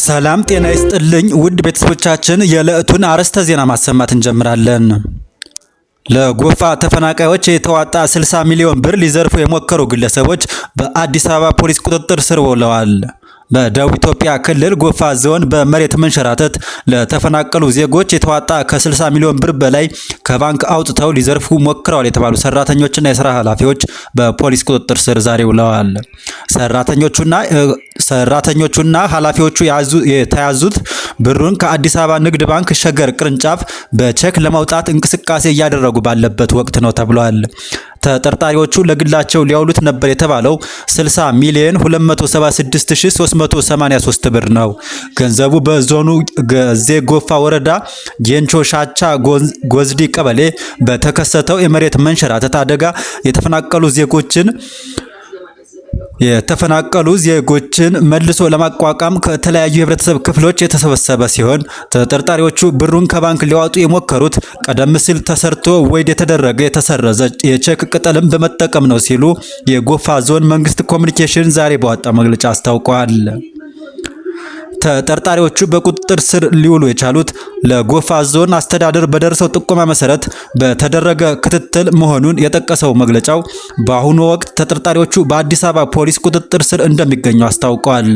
ሰላም ጤና ይስጥልኝ ውድ ቤተሰቦቻችን፣ የዕለቱን አርዕስተ ዜና ማሰማት እንጀምራለን። ለጎፋ ተፈናቃዮች የተዋጣ 60 ሚሊዮን ብር ሊዘርፉ የሞከሩ ግለሰቦች በአዲስ አበባ ፖሊስ ቁጥጥር ስር ውለዋል። በደቡብ ኢትዮጵያ ክልል ጎፋ ዞን በመሬት መንሸራተት ለተፈናቀሉ ዜጎች የተዋጣ ከ60 ሚሊዮን ብር በላይ ከባንክ አውጥተው ሊዘርፉ ሞክረዋል የተባሉ ሰራተኞችና የስራ ኃላፊዎች በፖሊስ ቁጥጥር ስር ዛሬ ውለዋል። ሰራተኞቹና ኃላፊዎቹ የተያዙት ብሩን ከአዲስ አበባ ንግድ ባንክ ሸገር ቅርንጫፍ በቼክ ለማውጣት እንቅስቃሴ እያደረጉ ባለበት ወቅት ነው ተብሏል። ተጠርጣሪዎቹ ለግላቸው ሊያውሉት ነበር የተባለው 60 ሚሊዮን 276383 ብር ነው። ገንዘቡ በዞኑ ገዜ ጎፋ ወረዳ ጌንቾ ሻቻ ጎዝዲ ቀበሌ በተከሰተው የመሬት መንሸራተት አደጋ የተፈናቀሉ ዜጎችን መልሶ ለማቋቋም ከተለያዩ የህብረተሰብ ክፍሎች የተሰበሰበ ሲሆን ተጠርጣሪዎቹ ብሩን ከባንክ ሊያወጡ የሞከሩት ቀደም ሲል ተሰርቶ ወይድ የተደረገ የተሰረዘ የቼክ ቅጠልን በመጠቀም ነው ሲሉ የጎፋ ዞን መንግስት ኮሚኒኬሽን ዛሬ ባወጣው መግለጫ አስታውቀዋል። ተጠርጣሪዎቹ በቁጥጥር ስር ሊውሉ የቻሉት ለጎፋ ዞን አስተዳደር በደረሰው ጥቆማ መሰረት በተደረገ ክትትል መሆኑን የጠቀሰው መግለጫው በአሁኑ ወቅት ተጠርጣሪዎቹ በአዲስ አበባ ፖሊስ ቁጥጥር ስር እንደሚገኙ አስታውቀዋል።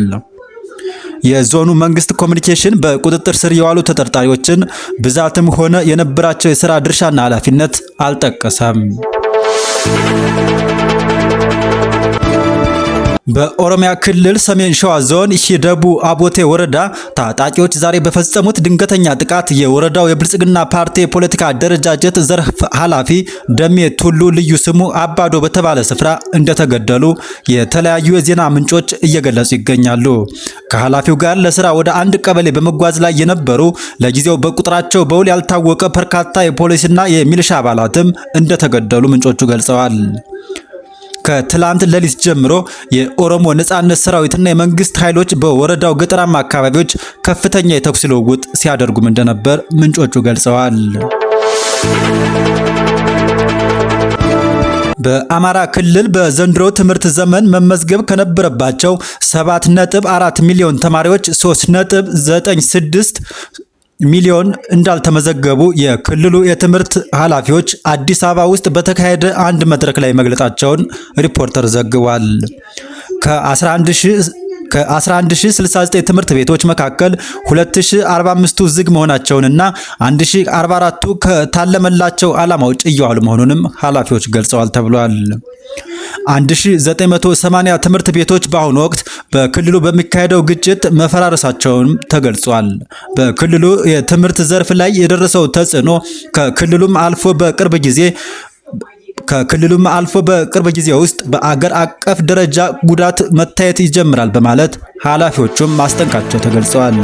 የዞኑ መንግስት ኮሚኒኬሽን በቁጥጥር ስር የዋሉ ተጠርጣሪዎችን ብዛትም ሆነ የነበራቸው የሥራ ድርሻና ኃላፊነት አልጠቀሰም። በኦሮሚያ ክልል ሰሜን ሸዋ ዞን ሂደቡ አቦቴ ወረዳ ታጣቂዎች ዛሬ በፈጸሙት ድንገተኛ ጥቃት የወረዳው የብልጽግና ፓርቲ የፖለቲካ አደረጃጀት ዘርፍ ኃላፊ ደሜ ቱሉ ልዩ ስሙ አባዶ በተባለ ስፍራ እንደተገደሉ የተለያዩ የዜና ምንጮች እየገለጹ ይገኛሉ። ከኃላፊው ጋር ለስራ ወደ አንድ ቀበሌ በመጓዝ ላይ የነበሩ ለጊዜው በቁጥራቸው በውል ያልታወቀ በርካታ የፖሊስና የሚሊሻ አባላትም እንደተገደሉ ምንጮቹ ገልጸዋል። ከትላንት ሌሊት ጀምሮ የኦሮሞ ነጻነት ሰራዊትና የመንግስት ኃይሎች በወረዳው ገጠራማ አካባቢዎች ከፍተኛ የተኩስ ልውውጥ ሲያደርጉም እንደነበር ምንጮቹ ገልጸዋል። በአማራ ክልል በዘንድሮ ትምህርት ዘመን መመዝገብ ከነበረባቸው 7.4 ሚሊዮን ተማሪዎች 3.96 ሚሊዮን እንዳልተመዘገቡ የክልሉ የትምህርት ኃላፊዎች አዲስ አበባ ውስጥ በተካሄደ አንድ መድረክ ላይ መግለጻቸውን ሪፖርተር ዘግቧል። ከ11069 ትምህርት ቤቶች መካከል 2045ቱ ዝግ መሆናቸውንና 1044ቱ ከታለመላቸው ዓላማ ውጭ እየዋሉ መሆኑንም ኃላፊዎች ገልጸዋል ተብሏል። 1980 ትምህርት ቤቶች በአሁኑ ወቅት በክልሉ በሚካሄደው ግጭት መፈራረሳቸውም ተገልጿል። በክልሉ የትምህርት ዘርፍ ላይ የደረሰው ተጽዕኖ ከክልሉም አልፎ በቅርብ ጊዜ ውስጥ በአገር አቀፍ ደረጃ ጉዳት መታየት ይጀምራል በማለት ኃላፊዎቹም ማስጠንቀቃቸው ተገልጸዋል።